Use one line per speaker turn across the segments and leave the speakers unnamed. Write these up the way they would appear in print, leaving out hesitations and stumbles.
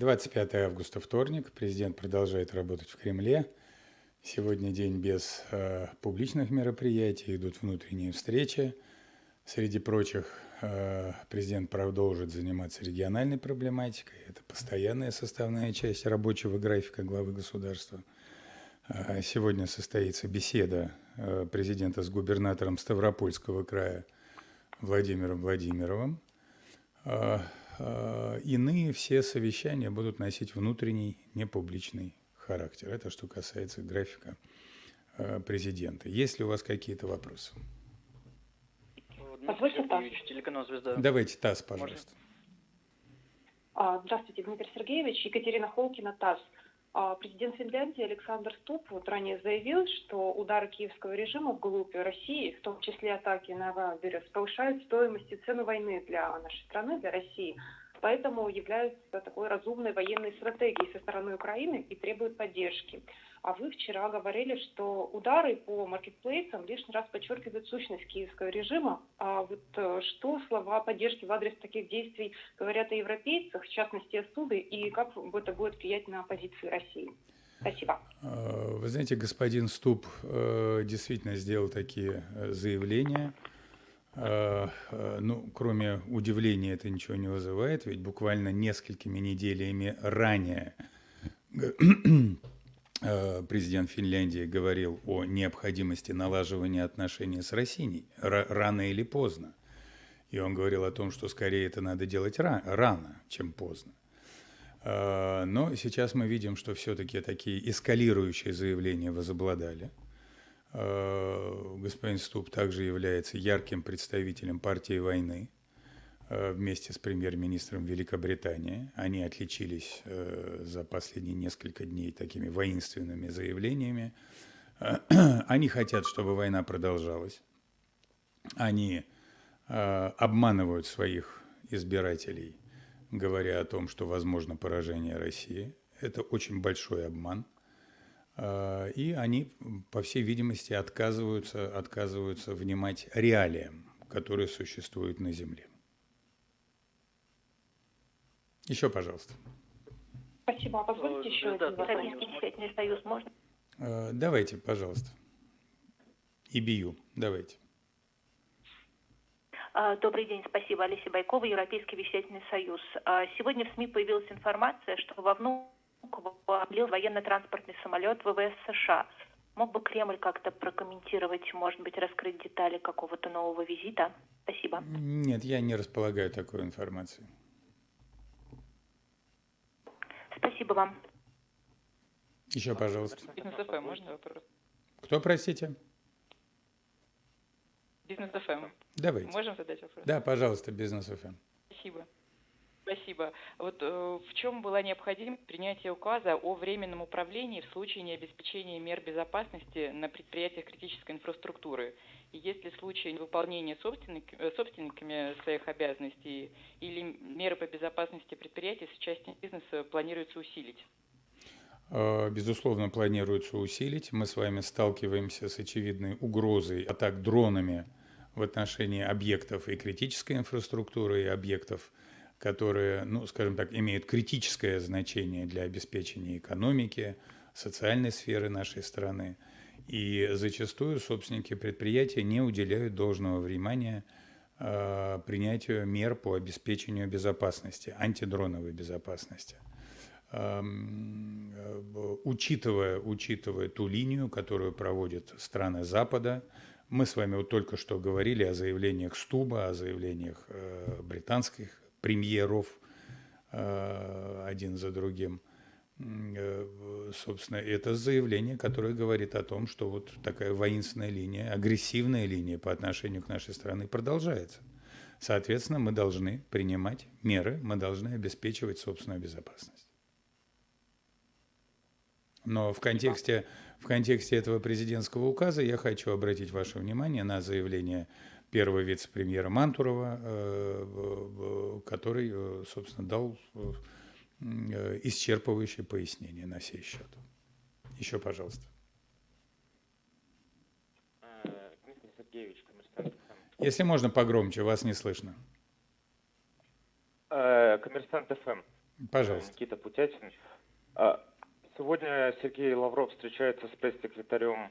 25 августа, вторник. Президент продолжает работать в Кремле. Сегодня день без публичных мероприятий, идут внутренние встречи. Среди прочих, президент продолжит заниматься региональной проблематикой. Это постоянная составная часть рабочего графика главы государства. Сегодня состоится беседа президента с губернатором Ставропольского края Владимиром Владимировым. Иные все совещания будут носить внутренний, непубличный характер. Это что касается графика президента. Есть ли у вас какие-то вопросы?
Позвольте, ТАСС.
Телеканал «Звезда».
Давайте ТАСС, пожалуйста.
Здравствуйте, Дмитрий Сергеевич. Екатерина Холкина, ТАСС. Президент Финляндии Александр Ступп ранее заявил, что удары киевского режима вглубь России, в том числе атаки на Вагнера, повышают стоимость и цену войны для нашей страны, для России. Поэтому являются такой разумной военной стратегией со стороны Украины и требуют поддержки. А вы вчера говорили, что удары по маркетплейсам лишний раз подчеркивают сущность киевского режима. А вот что слова поддержки в адрес таких действий говорят о европейцах, в частности о Суде, и как это будет влиять на позиции России? Спасибо.
Вы знаете, господин Ступп действительно сделал такие заявления. Ну, кроме удивления это ничего не вызывает, ведь буквально несколькими неделями ранее президент Финляндии говорил о необходимости налаживания отношений с Россией рано или поздно. И он говорил о том, что скорее это надо делать рано, чем поздно. Но сейчас мы видим, что все-таки такие эскалирующие заявления возобладали. Господин Ступп также является ярким представителем партии войны вместе с премьер-министром Великобритании. Они отличились за последние несколько дней такими воинственными заявлениями. Они хотят, чтобы война продолжалась. Они обманывают своих избирателей, говоря о том, что возможно поражение России. Это очень большой обман. И они, по всей видимости, отказываются внимать реалиям, которые существуют на Земле. Еще, пожалуйста.
Спасибо. А позвольте еще один вопрос?
Российский Писательный союз можно?
Давайте, пожалуйста. ИБЮ, давайте.
Добрый день, спасибо. Олеся Байкова, Европейский вещательный союз. Сегодня в СМИ появилась информация, что во Внуково облил военно-транспортный самолет ВВС США. Мог бы Кремль как-то прокомментировать, может быть, раскрыть детали какого-то нового визита? Спасибо.
Нет, я не располагаю такой информацией.
Спасибо вам.
Еще, пожалуйста.
Бизнес-ФМ, можно вопрос?
Кто, простите?
Бизнес-ФМ.
Давайте.
Можем задать вопрос?
Да, пожалуйста, Бизнес-ФМ.
Спасибо. Спасибо. Вот в чем была необходимость принятия указа о временном управлении в случае необеспечения мер безопасности на предприятиях критической инфраструктуры? И есть ли случаи невыполнения собственниками своих обязанностей или меры по безопасности предприятий с участием бизнеса планируется усилить?
Безусловно, планируется усилить. Мы с вами сталкиваемся с очевидной угрозой атак дронами в отношении объектов и критической инфраструктуры, и объектов, которые, ну, скажем так, имеют критическое значение для обеспечения экономики, социальной сферы нашей страны. И зачастую собственники предприятия не уделяют должного внимания принятию мер по обеспечению безопасности, антидроновой безопасности. Учитывая ту линию, которую проводят страны Запада, мы с вами вот только что говорили о заявлениях Ступпа, о заявлениях британских премьеров один за другим. Собственно, это заявление, которое говорит о том, что вот такая воинственная линия, агрессивная линия по отношению к нашей стране продолжается. Соответственно, мы должны принимать меры, мы должны обеспечивать собственную безопасность. Но в контексте этого президентского указа я хочу обратить ваше внимание на заявление первого вице-премьера Мантурова, который, собственно, дал исчерпывающее пояснение на сей счет. Еще, пожалуйста.
Дмитрий Сергеевич, Коммерсант ФМ.
Если можно погромче, вас не слышно.
Коммерсант ФМ.
Пожалуйста.
Никита Путятин. Сегодня Сергей Лавров встречается с пресс-секретарем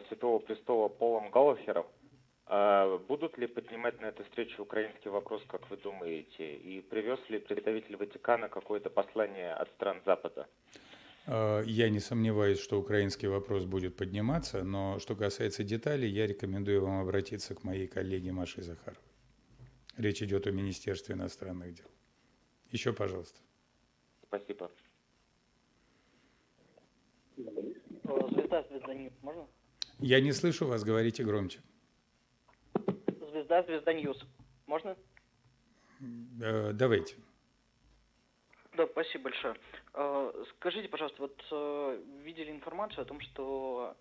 Святого Престола Полом Галлахером. Будут ли поднимать на этой встрече украинский вопрос, как вы думаете? И привез ли представитель Ватикана какое-то послание от стран Запада?
Я не сомневаюсь, что украинский вопрос будет подниматься, но что касается деталей, я рекомендую вам обратиться к моей коллеге Маше Захаровой. Речь идет о Министерстве иностранных дел. Еще, пожалуйста.
Спасибо.
Звезда Ньюс, можно?
Я не слышу вас, говорите громче.
Звезда Ньюс, можно?
Давайте.
Да, спасибо большое. Скажите, пожалуйста, вот видели информацию о том, что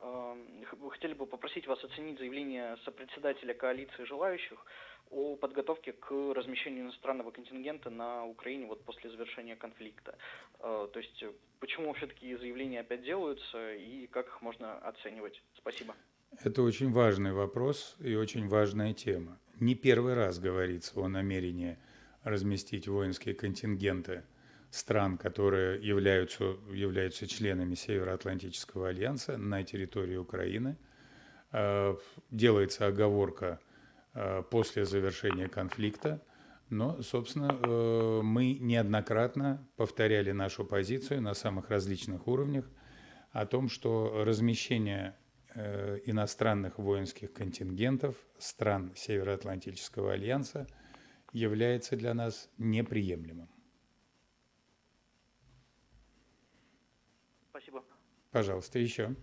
вы хотели бы попросить вас оценить заявление сопредседателя коалиции желающих о подготовке к размещению иностранного контингента на Украине вот после завершения конфликта. То есть, почему все-таки заявления опять делаются и как их можно оценивать? Спасибо.
Это очень важный вопрос и очень важная тема. Не первый раз говорится о намерении разместить воинские контингенты стран, которые являются членами Североатлантического альянса на территории Украины. Делается оговорка после завершения конфликта, но, собственно, мы неоднократно повторяли нашу позицию на самых различных уровнях о том, что размещение иностранных воинских контингентов стран Североатлантического альянса является для нас неприемлемым.
Спасибо.
Пожалуйста, еще.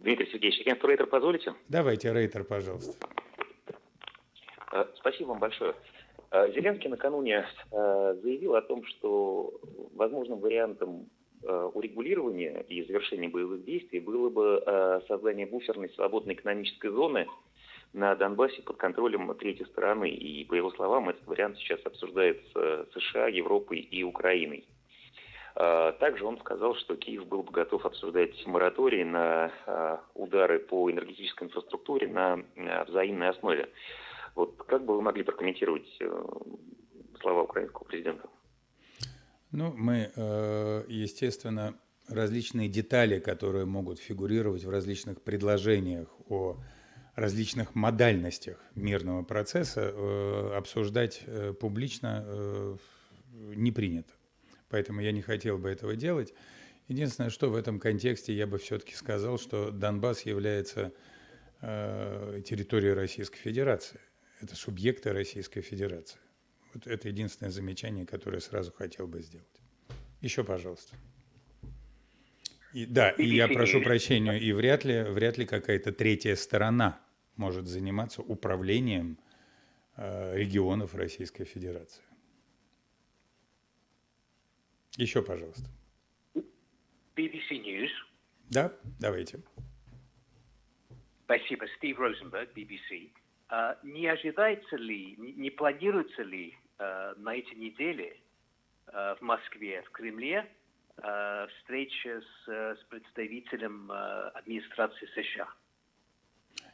Дмитрий Сергеевич, агентство Рейтер, позволите?
Давайте, Рейтер, пожалуйста.
Спасибо вам большое. Зеленский накануне заявил о том, что возможным вариантом урегулирования и завершения боевых действий было бы создание буферной свободной экономической зоны на Донбассе под контролем третьей стороны. И, по его словам, этот вариант сейчас обсуждается США, Европой и Украиной. Также он сказал, что Киев был бы готов обсуждать мораторий на удары по энергетической инфраструктуре на взаимной основе. Вот как бы вы могли прокомментировать слова украинского президента?
Ну, мы, естественно, различные детали, которые могут фигурировать в различных предложениях о различных модальностях мирного процесса, обсуждать публично не принято. Поэтому я не хотел бы этого делать. Единственное, что в этом контексте я бы все-таки сказал, что Донбасс является территорией Российской Федерации. Это субъекты Российской Федерации. Вот это единственное замечание, которое я сразу хотел бы сделать. Еще, пожалуйста. И я прошу прощения, и вряд ли какая-то третья сторона может заниматься управлением регионов Российской Федерации. Еще, пожалуйста.
BBC News.
Да, давайте.
Спасибо. Стив Розенберг, BBC. Не ожидается ли, не планируется ли на этой неделе в Москве, в Кремле, встреча с представителем администрации США?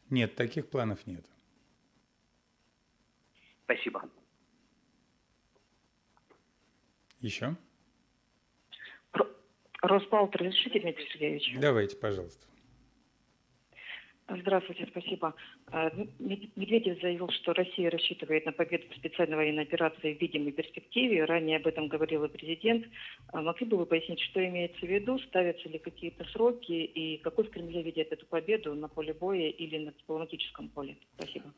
Нет, таких планов нет.
Спасибо.
Еще?
Росбалтер, разрешите, Дмитрий Сергеевич?
Давайте, пожалуйста.
Здравствуйте, спасибо. Медведев заявил, что Россия рассчитывает на победу в специальной военной операции в видимой перспективе. Ранее об этом говорил и президент. Могли бы вы пояснить, что имеется в виду? Ставятся ли какие-то сроки? И какой в Кремле видят эту победу на поле боя или на дипломатическом поле? Спасибо.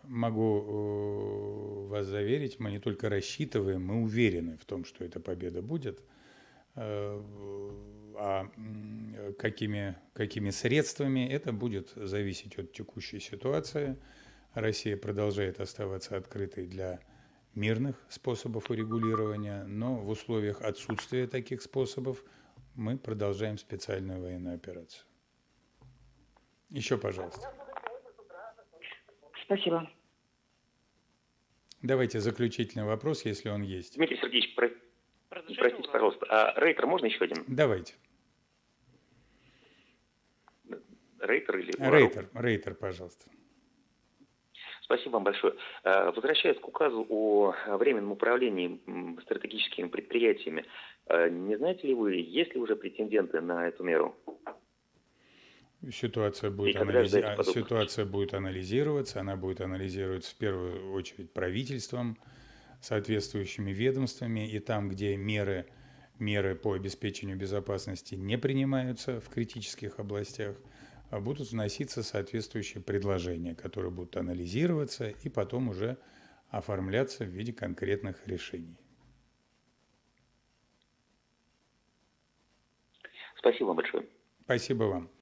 Могу вас заверить, мы не только рассчитываем, мы уверены в том, что эта победа будет. А какими средствами, это будет зависеть от текущей ситуации. Россия продолжает оставаться открытой для мирных способов урегулирования, но в условиях отсутствия таких способов мы продолжаем специальную военную операцию. Еще, пожалуйста.
Спасибо.
Давайте заключительный вопрос, если он есть.
Дмитрий Сергеевич, простите, пожалуйста, а Рейтер можно еще один?
Давайте.
Рейтер или...
Рейтер, пожалуйста.
Спасибо вам большое. Возвращаясь к указу о временном управлении стратегическими предприятиями, не знаете ли вы, есть ли уже претенденты на эту меру?
Ситуация
И
будет,
когда ждать подобных?
ситуация будет анализироваться, она будет анализироваться в первую очередь правительством, соответствующими ведомствами, и там, где меры по обеспечению безопасности не принимаются в критических областях, будут вноситься соответствующие предложения, которые будут анализироваться и потом уже оформляться в виде конкретных решений.
Спасибо вам большое.
Спасибо вам.